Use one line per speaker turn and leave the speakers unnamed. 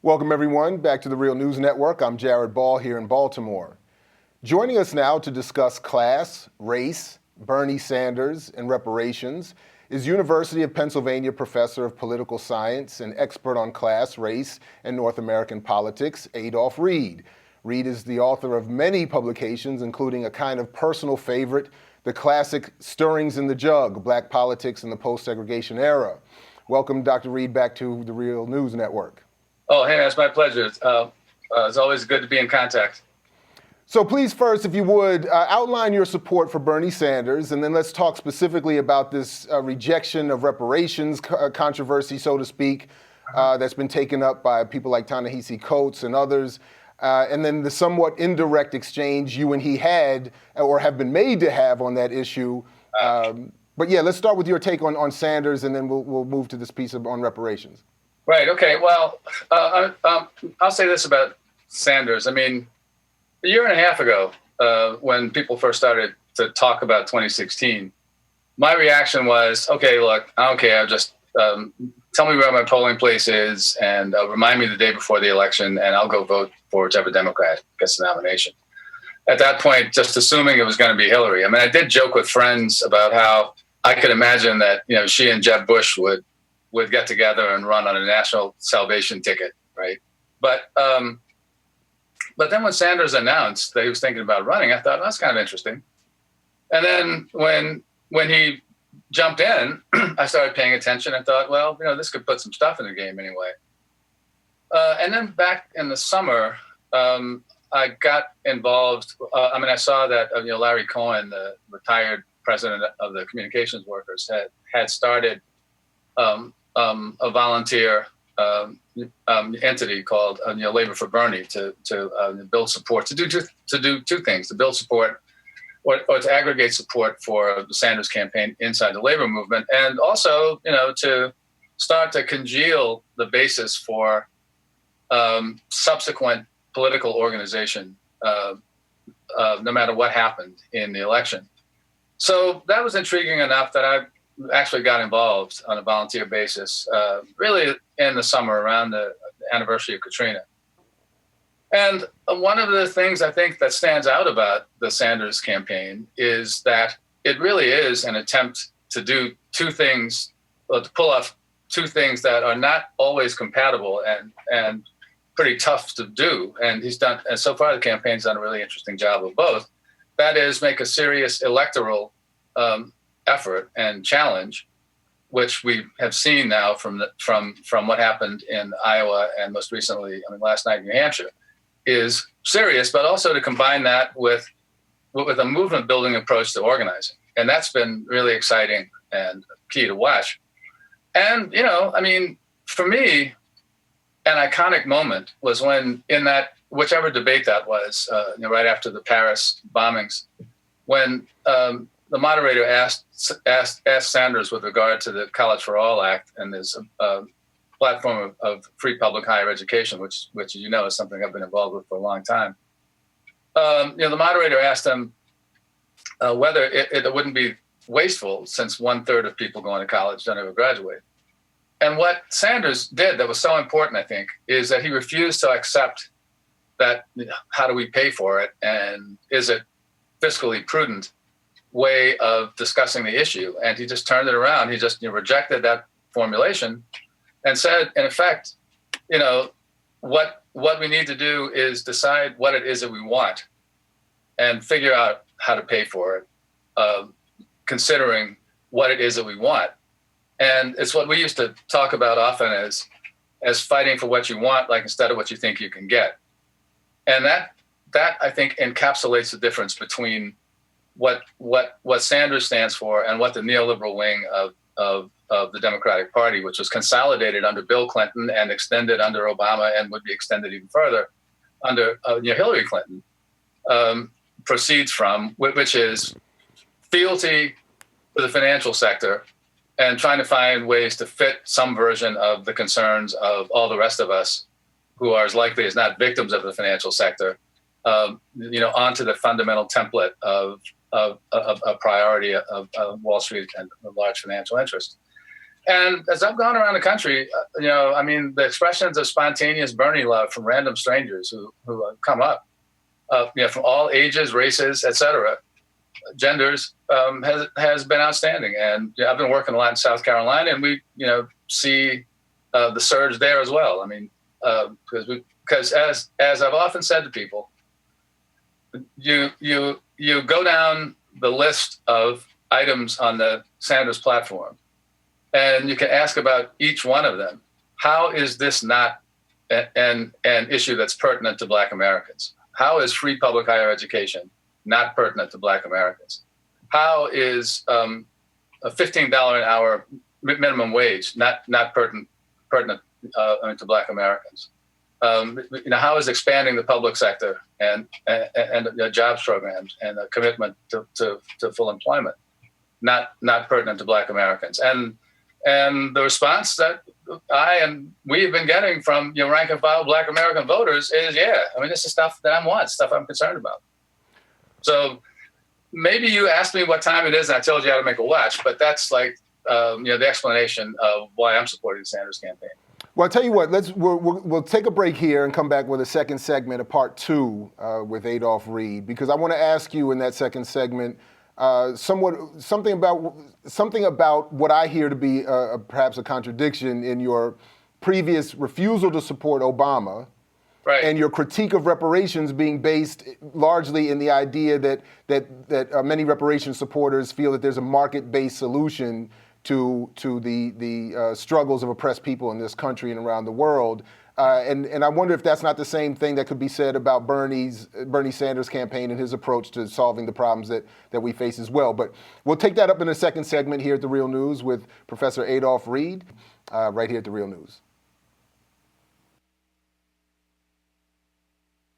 Welcome, everyone, back to the Real News Network. I'm Jared Ball here in Baltimore. Joining us now to discuss class, race, Bernie Sanders, and reparations is University of Pennsylvania professor of political science and expert on class, race, and North American politics, Adolph Reed. Reed is the author of many publications, including a kind of personal favorite, the classic Stirrings in the Jug, Black Politics in the Post-Segregation Era. Welcome, Dr. Reed, back to the Real News Network.
Oh, hey, it's my pleasure. It's always good to be in contact.
So please, first, if you would, outline your support for Bernie Sanders, and then let's talk specifically about this rejection of reparations controversy, so to speak, that's been taken up by people like Ta-Nehisi Coates and others, and then the somewhat indirect exchange you and he had or have been made to have on that issue. But yeah, let's start with your take on Sanders, and then we'll move to this piece on reparations.
Right. Okay. Well, I'll say this about Sanders. I mean, a year and a half ago, when people first started to talk about 2016, my reaction was, okay, look, I don't care. Just tell me where my polling place is and remind me the day before the election, and I'll go vote for whichever Democrat gets the nomination. At that point, just assuming it was going to be Hillary. I mean, I did joke with friends about how I could imagine that, she and Jeb Bush would get together and run on a national salvation ticket, right? But then when Sanders announced that he was thinking about running, I thought, that's kind of interesting. And then when he jumped in, I started paying attention and thought, well, this could put some stuff in the game anyway. And then back in the summer, I got involved. I saw that Larry Cohen, the retired president of the communications workers, had started a volunteer entity called Labor for Bernie to build support, to do two things: to build support or to aggregate support for the Sanders campaign inside the labor movement, and also to start to congeal the basis for subsequent political organization, no matter what happened in the election. So that was intriguing enough that I actually got involved on a volunteer basis, really in the summer around the anniversary of Katrina. And one of the things I think that stands out about the Sanders campaign is that it really is an attempt to do two things, or to pull off two things that are not always compatible and pretty tough to do. And so far the campaign's done a really interesting job of both. That is, make a serious electoral effort and challenge, which we have seen now from what happened in Iowa and most recently, last night in New Hampshire, is serious, but also to combine that with a movement building approach to organizing. And that's been really exciting and key to watch. And, for me, an iconic moment was when in that, whichever debate that was, right after the Paris bombings, when the moderator asked Sanders with regard to the College for All Act and this platform of free public higher education, which is something I've been involved with for a long time. The moderator asked him whether it wouldn't be wasteful, since 1/3 of people going to college don't ever graduate. And what Sanders did that was so important, I think, is that he refused to accept that how do we pay for it, and is it fiscally prudent way of discussing the issue. And he just turned it around. He just rejected that formulation and said, in effect, what we need to do is decide what it is that we want and figure out how to pay for it, considering what it is that we want. And it's what we used to talk about often as fighting for what you want, like instead of what you think you can get. And that I think encapsulates the difference between what Sanders stands for and what the neoliberal wing of the Democratic Party, which was consolidated under Bill Clinton and extended under Obama and would be extended even further under Hillary Clinton, proceeds from, which is fealty to the financial sector and trying to find ways to fit some version of the concerns of all the rest of us who are as likely as not victims of the financial sector, onto the fundamental template of a priority of Wall Street and large financial interests. And as I've gone around the country, I mean, the expressions of spontaneous Bernie love from random strangers who come up, from all ages, races, etc., genders, has been outstanding. And I've been working a lot in South Carolina, and we, see the surge there as well. I mean, because as I've often said to people, you go down the list of items on the Sanders platform, and you can ask about each one of them. How is this not an issue that's pertinent to Black Americans? How is free public higher education not pertinent to Black Americans? How is a $15 an hour minimum wage not pertinent to Black Americans? How is expanding the public sector and jobs programs and a commitment to full employment not pertinent to Black Americans? And the response that I and we've been getting from rank and file Black American voters is, this is stuff that I want, stuff I'm concerned about. So maybe you asked me what time it is, and I told you how to make a watch, but that's like the explanation of why I'm supporting the Sanders campaign.
Well, I'll tell you what, we'll take a break here and come back with a second segment, a part two with Adolph Reed, because I want to ask you in that second segment something about what I hear to be perhaps a contradiction in your previous refusal to support Obama. Right. And your critique of reparations being based largely in the idea that many reparations supporters feel that there's a market-based solution to the struggles of oppressed people in this country and around the world. And I wonder if that's not the same thing that could be said about Bernie Sanders' campaign and his approach to solving the problems that we face as well. But we'll take that up in the second segment here at The Real News with Professor Adolph Reed, right here at The Real News.